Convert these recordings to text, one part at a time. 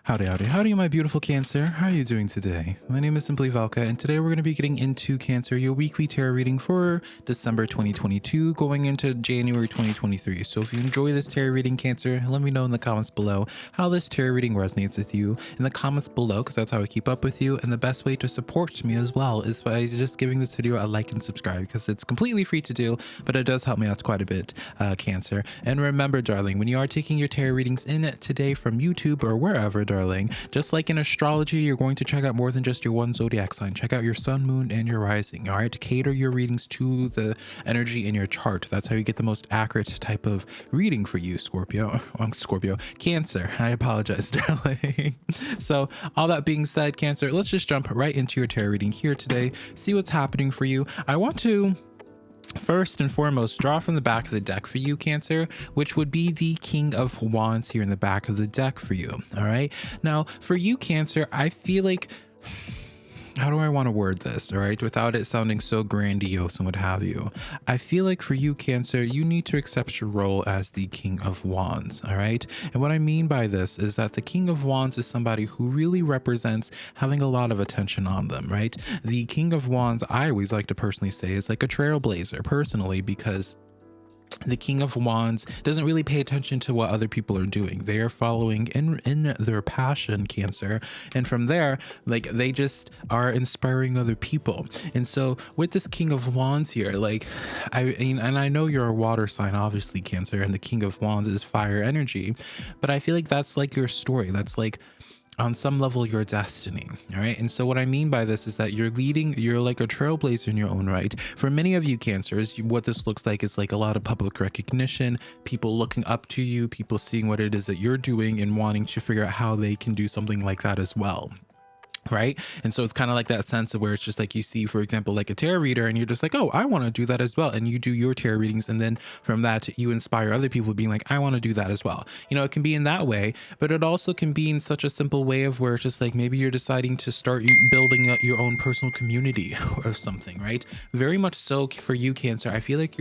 Howdy, howdy, howdy, my beautiful Cancer. How are you doing today? My name is SimplyVelca, and today we're going to be getting into Cancer, your weekly tarot reading for December 2022, going into January 2023. So if you enjoy this tarot reading, Cancer, let me know in the comments below how this tarot reading resonates with you in the comments below, because that's how I keep up with you. And the best way to support me as well is by just giving this video a like and subscribe, because it's completely free to do, but it does help me out quite a bit, Cancer. And remember, darling, when you are taking your tarot readings in today from YouTube or wherever, darling, just like in astrology, you're going to check out more than just your one zodiac sign. Check out your sun, moon, and your rising. All right, cater your readings to the energy in your chart. That's how you get the most accurate type of reading for you, Cancer. I apologize, darling. So all that being said, Cancer, let's just jump right into your tarot reading here today. See what's happening for you. I want to first and foremost draw from the back of the deck for you, Cancer, which would be the King of Wands here in the back of the deck for you. All right, now for you, Cancer, I feel like, how do I want to word this, all right, without it sounding so grandiose and what have you? I feel like for you, Cancer, you need to accept your role as the King of Wands, all right? And what I mean by this is that the King of Wands is somebody who really represents having a lot of attention on them, right? The King of Wands, I always like to personally say, is like a trailblazer personally, because the King of Wands doesn't really pay attention to what other people are doing. They are following in their passion, Cancer, and from there, like, they just are inspiring other people. And so with this King of Wands here, like, I mean, and I know you're a water sign, obviously, Cancer, and the King of Wands is fire energy, but I feel like that's like your story. That's like, on some level, your destiny. All right, and so what I mean by this is that you're like a trailblazer in your own right. For many of you, Cancers, what this looks like is like a lot of public recognition, people looking up to you, people seeing what it is that you're doing and wanting to figure out how they can do something like that as well. Right. And so it's kind of like that sense of where it's just like, you see, for example, like a tarot reader, and you're just like, oh, I want to do that as well. And you do your tarot readings. And then from that, you inspire other people being like, I want to do that as well. You know, it can be in that way, but it also can be in such a simple way of where it's just like, maybe you're deciding to start building up your own personal community or something, right? Very much so for you, Cancer. I feel like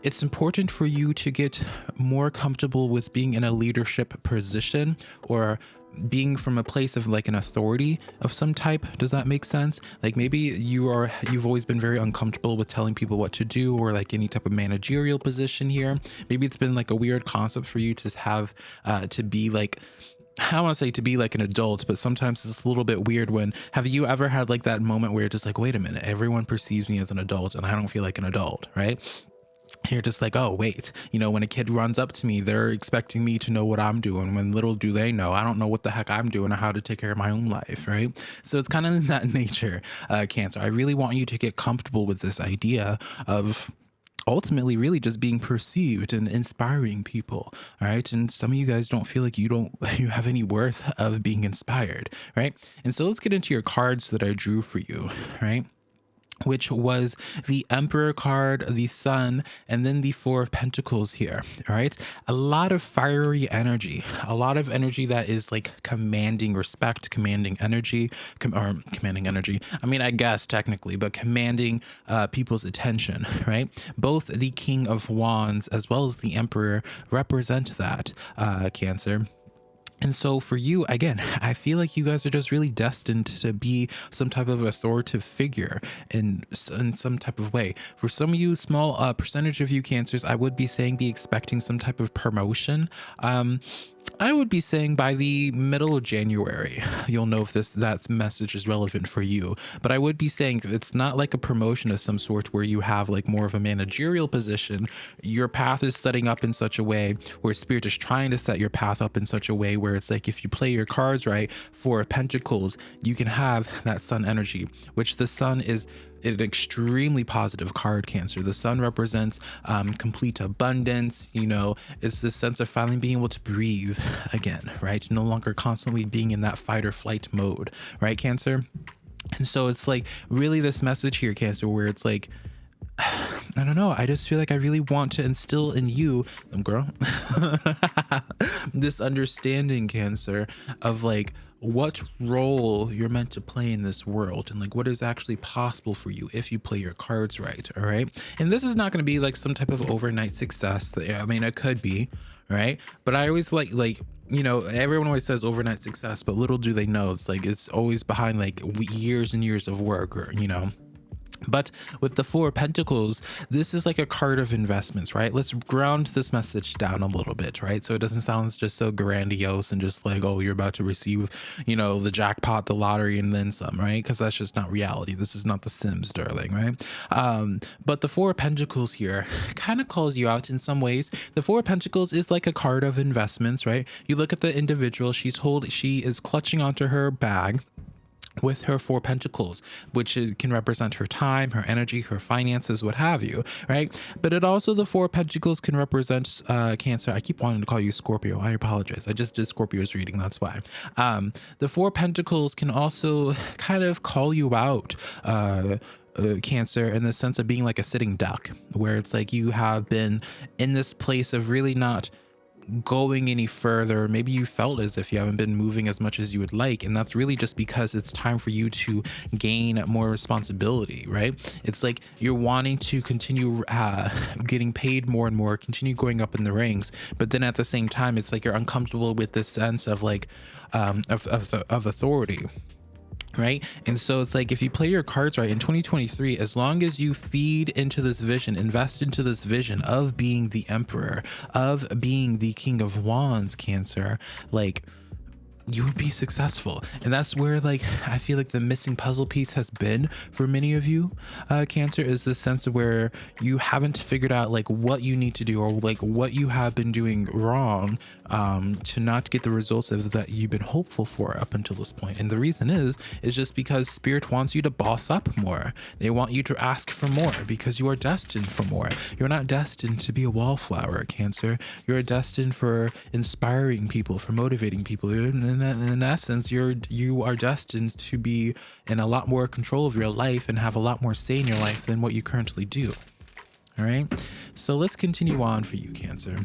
it's important for you to get more comfortable with being in a leadership position, or being from a place of like an authority of some type. Does that make sense? Like, maybe you've always been very uncomfortable with telling people what to do, or like any type of managerial position here. Maybe it's been like a weird concept for you to have to be like, I don't want to say to be like an adult, but sometimes it's a little bit weird. Have you ever had like that moment where you're just like, wait a minute, everyone perceives me as an adult and I don't feel like an adult, right? You're just like, oh, wait, you know, when a kid runs up to me, they're expecting me to know what I'm doing, when little do they know, I don't know what the heck I'm doing or how to take care of my own life, right? So it's kind of in that nature, Cancer. I really want you to get comfortable with this idea of ultimately really just being perceived and inspiring people. All right, and some of you guys don't feel like you have any worth of being inspired, right? And so let's get into your cards that I drew for you, right? Which was the Emperor card, the Sun, and then the Four of Pentacles here. All right, a lot of fiery energy, a lot of energy that is like commanding respect, commanding energy, commanding energy. I mean, I guess technically, but commanding people's attention, right? Both the King of Wands as well as the Emperor represent that, Cancer. And so for you, again, I feel like you guys are just really destined to be some type of authoritative figure in some type of way. For some of you, small percentage of you, Cancers, I would be saying be expecting some type of promotion. I would be saying by the middle of January, you'll know if that message is relevant for you. But I would be saying it's not like a promotion of some sort where you have like more of a managerial position. Your path is setting up in such a way where Spirit is trying to set your path up in such a way where it's like, if you play your cards right, Four of Pentacles, you can have that Sun energy, which the Sun is an extremely positive card, Cancer. The Sun represents complete abundance. You know, it's this sense of finally being able to breathe again, right? No longer constantly being in that fight or flight mode, right, Cancer? And so it's like really this message here, Cancer, where it's like, I don't know. I just feel like I really want to instill in you, girl, this understanding, Cancer, of like what role you're meant to play in this world and like what is actually possible for you if you play your cards right. All right. And this is not going to be like some type of overnight success. I mean, it could be, right? But I always like, you know, everyone always says overnight success, but little do they know it's like it's always behind like years and years of work, or, you know. But with the Four of Pentacles, this is like a card of investments, right? Let's ground this message down a little bit, right? So it doesn't sound just so grandiose and just like, oh, you're about to receive, you know, the jackpot, the lottery, and then some, right? Because that's just not reality. This is not The Sims, darling, right? But the Four of Pentacles here kind of calls you out in some ways. The Four of Pentacles is like a card of investments, right? You look at the individual, she is clutching onto her bag with her Four Pentacles, which can represent her time, her energy, her finances, what have you, right? But it also, the Four Pentacles can represent Cancer. I keep wanting to call you Scorpio. I apologize. I just did Scorpio's reading. That's why. The Four Pentacles can also kind of call you out, Cancer, in the sense of being like a sitting duck, where it's like you have been in this place of really not going any further. Maybe you felt as if you haven't been moving as much as you would like, and that's really just because it's time for you to gain more responsibility, right? It's like you're wanting to continue getting paid more and more, continue going up in the ranks, but then at the same time it's like you're uncomfortable with this sense of like of authority, right? And so it's like if you play your cards right in 2023, as long as you feed into this vision, invest into this vision of being the Emperor, of being the King of Wands, Cancer, like you would be successful. And that's where like I feel like the missing puzzle piece has been for many of you, Cancer, is this sense of where you haven't figured out like what you need to do, or like what you have been doing wrong to not get the results of that you've been hopeful for up until this point. And the reason is just because Spirit wants you to boss up more. They want you to ask for more because you are destined for more. You're not destined to be a wallflower, Cancer. You're destined for inspiring people, for motivating people. In essence, you are destined to be in a lot more control of your life and have a lot more say in your life than what you currently do. All right, so let's continue on for you, Cancer.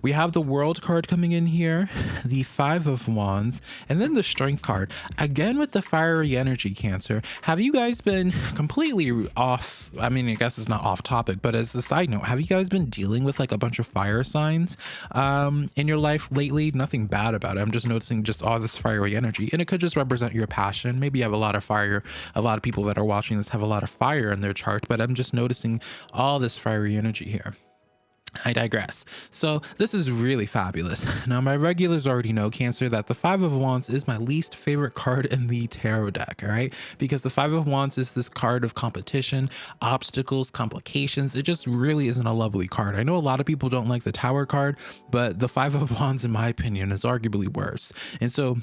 We have the World card coming in here, the Five of Wands, and then the Strength card. Again with the fiery energy, Cancer. Have you guys been completely off? I mean, I guess it's not off topic, but as a side note, have you guys been dealing with like a bunch of fire signs in your life lately? Nothing bad about it. I'm just noticing just all this fiery energy, and it could just represent your passion. Maybe you have a lot of fire. A lot of people that are watching this have a lot of fire in their chart, but I'm just noticing all this fiery energy here. I digress. So this is really fabulous. Now my regulars already know, Cancer, that the Five of Wands is my least favorite card in the tarot deck, all right? Because the Five of Wands is this card of competition, obstacles, complications. It just really isn't a lovely card. I know a lot of people don't like the Tower card, but the Five of Wands, in my opinion, is arguably worse. And so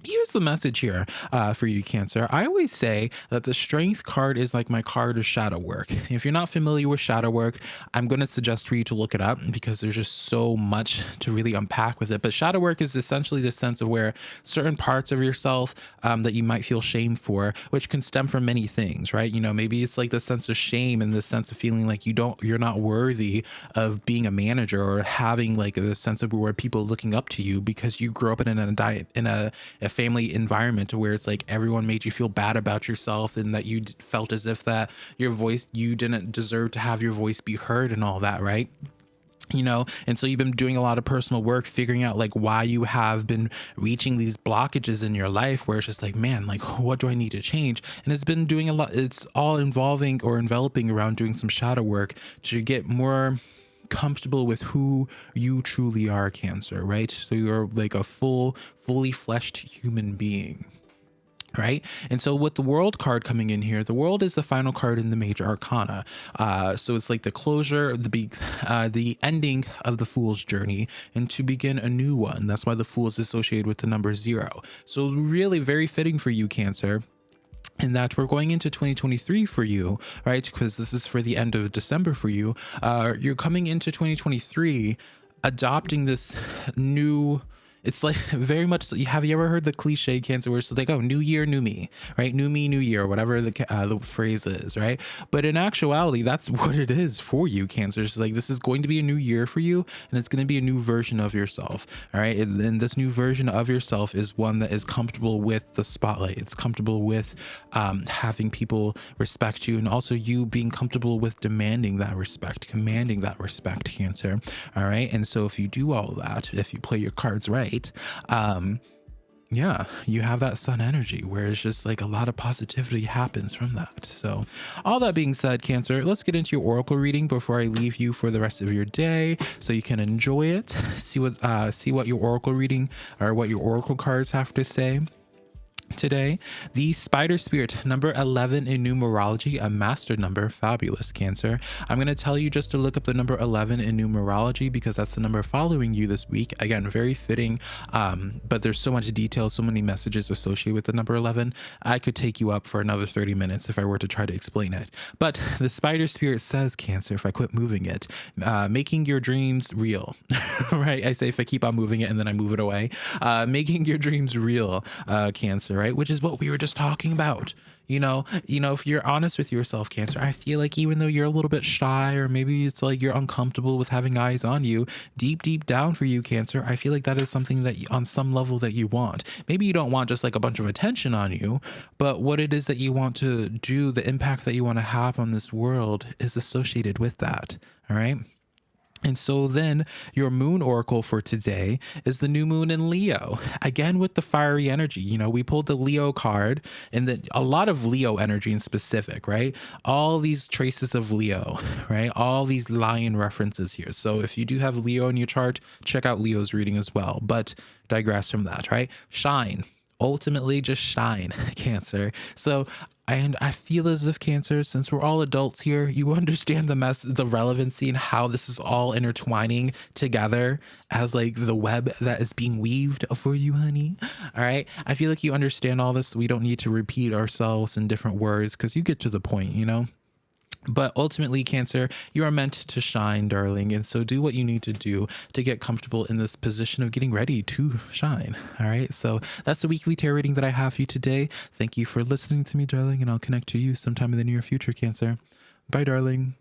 here's the message here for you, Cancer. I always say that the Strength card is like my card of shadow work. If you're not familiar with shadow work, I'm going to suggest for you to look it up because there's just so much to really unpack with it. But shadow work is essentially the sense of where certain parts of yourself that you might feel shame for, which can stem from many things, right? You know, maybe it's like the sense of shame and the sense of feeling like you're not worthy of being a manager, or having like a sense of where people looking up to you because you grew up in a family environment where it's like everyone made you feel bad about yourself, and that you felt as if that your voice, you didn't deserve to have your voice be heard and all that, right? You know, and so you've been doing a lot of personal work, figuring out like why you have been reaching these blockages in your life, where it's just like, man, like what do I need to change? And it's been doing a lot. It's all involving or enveloping around doing some shadow work to get more comfortable with who you truly are, Cancer, right? So you're like a fully fleshed human being, right? And so with the World card coming in here, the World is the final card in the major arcana. So it's like the closure, the ending of the Fool's journey, and to begin a new one. That's why the Fool is associated with the number 0. So really very fitting for you, Cancer, and that we're going into 2023 for you, right? Because this is for the end of December for you. You're coming into 2023 adopting this new It's like very much. Have you ever heard the cliche Cancer where it's like, oh, new year, new me, right? New me, new year, whatever the phrase is, right? But in actuality, that's what it is for you, Cancer. It's like this is going to be a new year for you, and it's going to be a new version of yourself. All right, and this new version of yourself is one that is comfortable with the spotlight. It's comfortable with having people respect you, and also you being comfortable with demanding that respect, commanding that respect, Cancer. All right, and so if you do all of that, if you play your cards right, yeah, you have that sun energy where it's just like a lot of positivity happens from that. So all that being said, Cancer, let's get into your oracle reading before I leave you for the rest of your day so you can enjoy it. See what your oracle reading or what your oracle cards have to say. Today, the Spider Spirit, number 11 in numerology, a master number. Fabulous, Cancer. I'm going to tell you just to look up the number 11 in numerology because that's the number following you this week. Again, very fitting, but there's so much detail, so many messages associated with the number 11. I could take you up for another 30 minutes if I were to try to explain it. But the Spider Spirit says, Cancer, if I quit moving it, making your dreams real, right? I say if I keep on moving it and then I move it away, making your dreams real, Cancer, right? Which is what we were just talking about. You know, if you're honest with yourself, Cancer, I feel like even though you're a little bit shy, or maybe it's like you're uncomfortable with having eyes on you, deep down for you, Cancer, I feel like that is something that on some level that you want. Maybe you don't want just like a bunch of attention on you, but what it is that you want to do, the impact that you want to have on this world is associated with that. All right. And so then your moon oracle for today is the new moon in Leo, again with the fiery energy. You know, we pulled the Leo card and then a lot of Leo energy in specific, right? All these traces of Leo, right? All these lion references here. So if you do have Leo in your chart, check out Leo's reading as well, but digress from that, right? Shine. Ultimately just shine, Cancer. So and I feel as if, Cancer, since we're all adults here, you understand the relevancy and how this is all intertwining together as like the web that is being weaved for you, honey. All right. I feel like you understand all this. We don't need to repeat ourselves in different words because you get to the point, you know? But ultimately, Cancer, you are meant to shine, darling. And so do what you need to do to get comfortable in this position of getting ready to shine. All right. So that's the weekly tarot reading that I have for you today. Thank you for listening to me, darling. And I'll connect to you sometime in the near future, Cancer. Bye, darling.